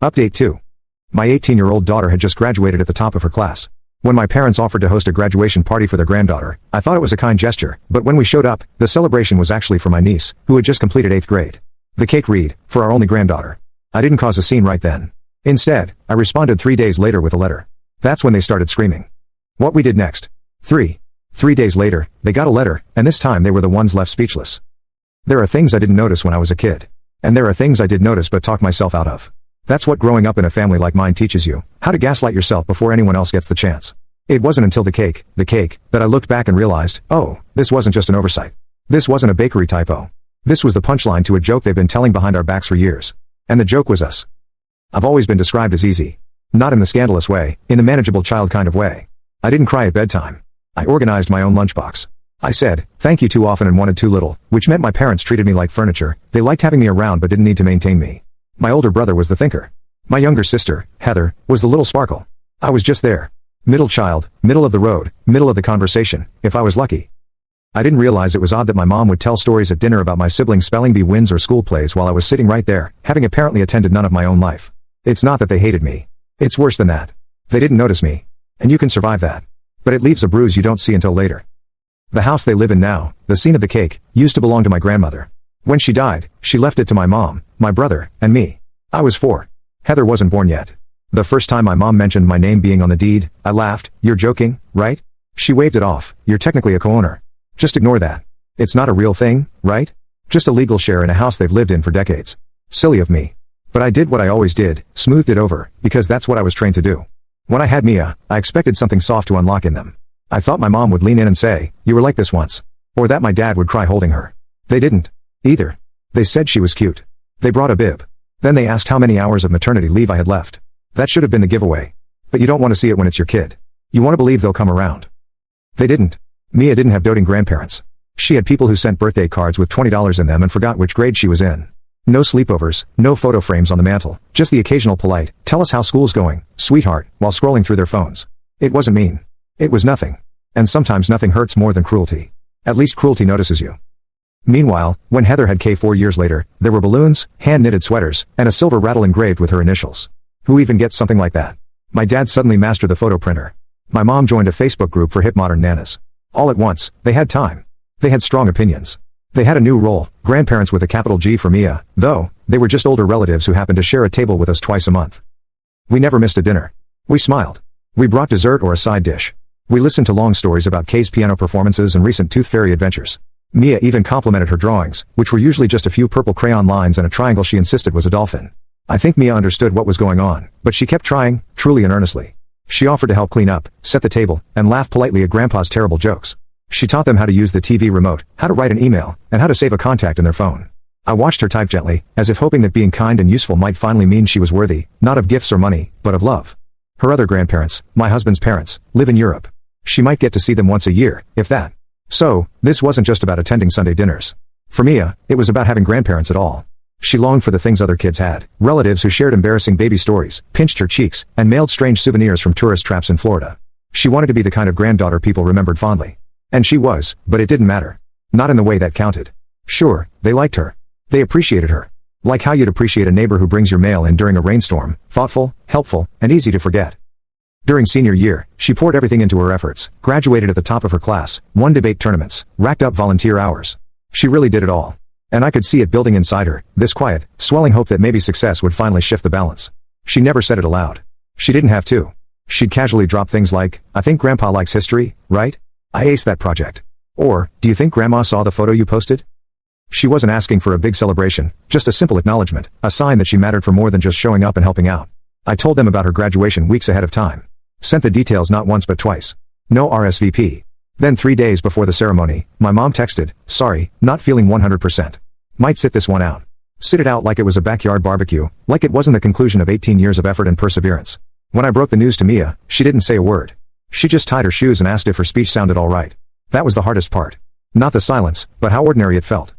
Update 2. My 18-year-old daughter had just graduated at the top of her class. When my parents offered to host a graduation party for their granddaughter, I thought it was a kind gesture, but when we showed up, the celebration was actually for my niece, who had just completed 8th grade. The cake read, "For our only granddaughter." I didn't cause a scene right then. Instead, I responded 3 days later with a letter. That's when they started screaming. What we did next. 3 days later, they got a letter, and this time they were the ones left speechless. There are things I didn't notice when I was a kid. And there are things I did notice but talked myself out of. That's what growing up in a family like mine teaches you, how to gaslight yourself before anyone else gets the chance. It wasn't until the cake, that I looked back and realized, oh, this wasn't just an oversight. This wasn't a bakery typo. This was the punchline to a joke they've been telling behind our backs for years. And the joke was us. I've always been described as easy. Not in the scandalous way, in the manageable child kind of way. I didn't cry at bedtime. I organized my own lunchbox. I said, thank you too often and wanted too little, which meant my parents treated me like furniture. They liked having me around but didn't need to maintain me. My older brother was the thinker. My younger sister, Heather, was the little sparkle. I was just there. Middle child, middle of the road, middle of the conversation, if I was lucky. I didn't realize it was odd that my mom would tell stories at dinner about my siblings' spelling bee wins or school plays while I was sitting right there, having apparently attended none of my own life. It's not that they hated me. It's worse than that. They didn't notice me. And you can survive that. But it leaves a bruise you don't see until later. The house they live in now, the scene of the cake, used to belong to my grandmother. When she died, she left it to my mom, my brother, and me. I was 4. Heather wasn't born yet. The first time my mom mentioned my name being on the deed, I laughed. You're joking, right? She waved it off. You're technically a co-owner. Just ignore that. It's not a real thing, right? Just a legal share in a house they've lived in for decades. Silly of me. But I did what I always did, smoothed it over, because that's what I was trained to do. When I had Mia, I expected something soft to unlock in them. I thought my mom would lean in and say, you were like this once. Or that my dad would cry holding her. They didn't. Either. They said she was cute. They brought a bib. Then they asked how many hours of maternity leave I had left. That should have been the giveaway. But you don't want to see it when it's your kid. You want to believe they'll come around. They didn't. Mia didn't have doting grandparents. She had people who sent birthday cards with $20 in them and forgot which grade she was in. No sleepovers, no photo frames on the mantle, just the occasional polite, tell us how school's going, sweetheart, while scrolling through their phones. It wasn't mean. It was nothing. And sometimes nothing hurts more than cruelty. At least cruelty notices you. Meanwhile, when Heather had K 4 years later, there were balloons, hand-knitted sweaters, and a silver rattle engraved with her initials. Who even gets something like that? My dad suddenly mastered the photo printer. My mom joined a Facebook group for hip modern nanas. All at once, they had time. They had strong opinions. They had a new role, grandparents with a capital G for Mia, though, they were just older relatives who happened to share a table with us twice a month. We never missed a dinner. We smiled. We brought dessert or a side dish. We listened to long stories about Kay's piano performances and recent Tooth Fairy adventures. Mia even complimented her drawings, which were usually just a few purple crayon lines and a triangle she insisted was a dolphin. I think Mia understood what was going on, but she kept trying, truly and earnestly. She offered to help clean up, set the table, and laugh politely at Grandpa's terrible jokes. She taught them how to use the TV remote, how to write an email, and how to save a contact in their phone. I watched her type gently, as if hoping that being kind and useful might finally mean she was worthy, not of gifts or money, but of love. Her other grandparents, my husband's parents, live in Europe. She might get to see them once a year, if that. So, this wasn't just about attending Sunday dinners. For Mia, it was about having grandparents at all. She longed for the things other kids had, relatives who shared embarrassing baby stories, pinched her cheeks, and mailed strange souvenirs from tourist traps in Florida. She wanted to be the kind of granddaughter people remembered fondly. And she was, but it didn't matter. Not in the way that counted. Sure, they liked her. They appreciated her. Like how you'd appreciate a neighbor who brings your mail in during a rainstorm, thoughtful, helpful, and easy to forget. During senior year, she poured everything into her efforts, graduated at the top of her class, won debate tournaments, racked up volunteer hours. She really did it all. And I could see it building inside her, this quiet, swelling hope that maybe success would finally shift the balance. She never said it aloud. She didn't have to. She'd casually drop things like, I think Grandpa likes history, right? I aced that project. Or, do you think Grandma saw the photo you posted? She wasn't asking for a big celebration, just a simple acknowledgement, a sign that she mattered for more than just showing up and helping out. I told them about her graduation weeks ahead of time. Sent the details not once but twice. No RSVP. Then 3 days before the ceremony, my mom texted, sorry, not feeling 100%. Might sit this one out. Sit it out like it was a backyard barbecue, like it wasn't the conclusion of 18 years of effort and perseverance. When I broke the news to Mia, she didn't say a word. She just tied her shoes and asked if her speech sounded all right. That was the hardest part. Not the silence, but how ordinary it felt.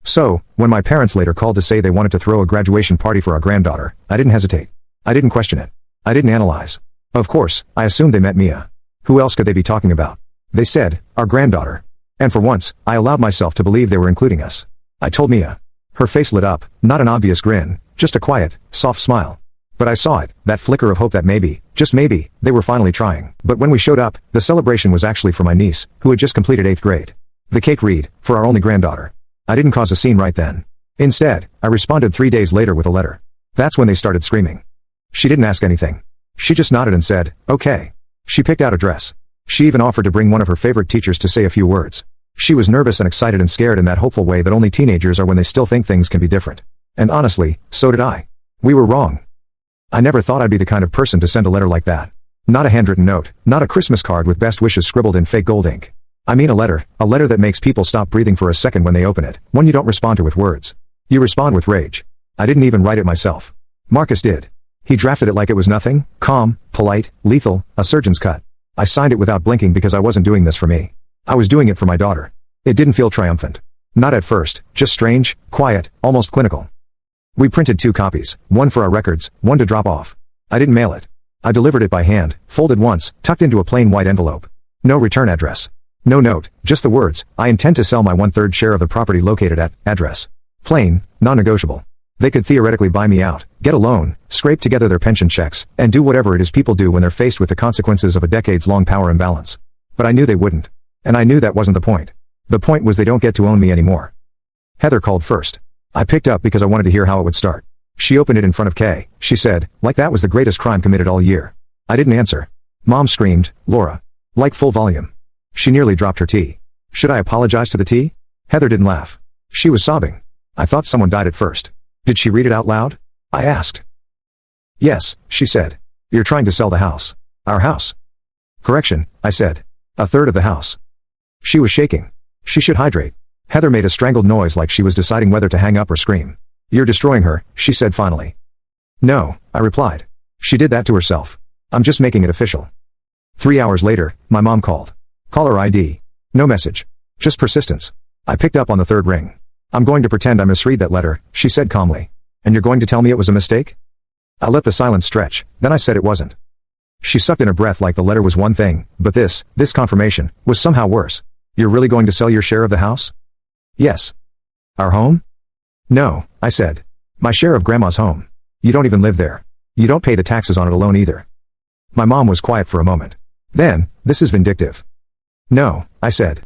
So, when my parents later called to say they wanted to throw a graduation party for our granddaughter, I didn't hesitate. I didn't question it. I didn't analyze. Of course, I assumed they meant Mia. Who else could they be talking about? They said, our granddaughter. And for once, I allowed myself to believe they were including us. I told Mia. Her face lit up, not an obvious grin, just a quiet, soft smile. But I saw it, that flicker of hope that maybe, just maybe, they were finally trying. But when we showed up, the celebration was actually for my niece, who had just completed 8th grade. The cake read, "For our only granddaughter." I didn't cause a scene right then. Instead, I responded 3 days later with a letter. That's when they started screaming. She didn't ask anything. She just nodded and said, "Okay." She picked out a dress. She even offered to bring one of her favorite teachers to say a few words. She was nervous and excited and scared in that hopeful way that only teenagers are when they still think things can be different. And honestly, so did I. We were wrong. I never thought I'd be the kind of person to send a letter like that. Not a handwritten note, not a Christmas card with best wishes scribbled in fake gold ink. I mean a letter that makes people stop breathing for a second when they open it, one you don't respond to with words. You respond with rage. I didn't even write it myself. Marcus did. He drafted it like it was nothing, calm, polite, lethal, a surgeon's cut. I signed it without blinking because I wasn't doing this for me. I was doing it for my daughter. It didn't feel triumphant. Not at first, just strange, quiet, almost clinical. We printed 2 copies, one for our records, one to drop off. I didn't mail it. I delivered it by hand, folded once, tucked into a plain white envelope. No return address. No note, just the words, "I intend to sell my 1/3 share of the property located at," address. Plain, non-negotiable. They could theoretically buy me out, get a loan, scrape together their pension checks, and do whatever it is people do when they're faced with the consequences of a decades-long power imbalance. But I knew they wouldn't. And I knew that wasn't the point. The point was they don't get to own me anymore. Heather called first. I picked up because I wanted to hear how it would start. She opened it in front of Kay. She said, like that was the greatest crime committed all year. I didn't answer. Mom screamed, "Laura." Like full volume. She nearly dropped her tea. Should I apologize to the tea? Heather didn't laugh. She was sobbing. I thought someone died at first. Did she read it out loud? I asked. Yes, she said. You're trying to sell the house. Our house. Correction, I said. 1/3 of the house. She was shaking. She should hydrate. Heather made a strangled noise like she was deciding whether to hang up or scream. You're destroying her, she said finally. No, I replied. She did that to herself. I'm just making it official. 3 hours later, my mom called. Caller ID. No message. Just persistence. I picked up on the 3rd ring. I'm going to pretend I misread that letter, she said calmly. And you're going to tell me it was a mistake? I let the silence stretch, then I said it wasn't. She sucked in her breath like the letter was one thing, but this confirmation, was somehow worse. You're really going to sell your share of the house? Yes. Our home? No, I said. My share of Grandma's home. You don't even live there. You don't pay the taxes on it alone either. My mom was quiet for a moment. Then, this is vindictive. No, I said.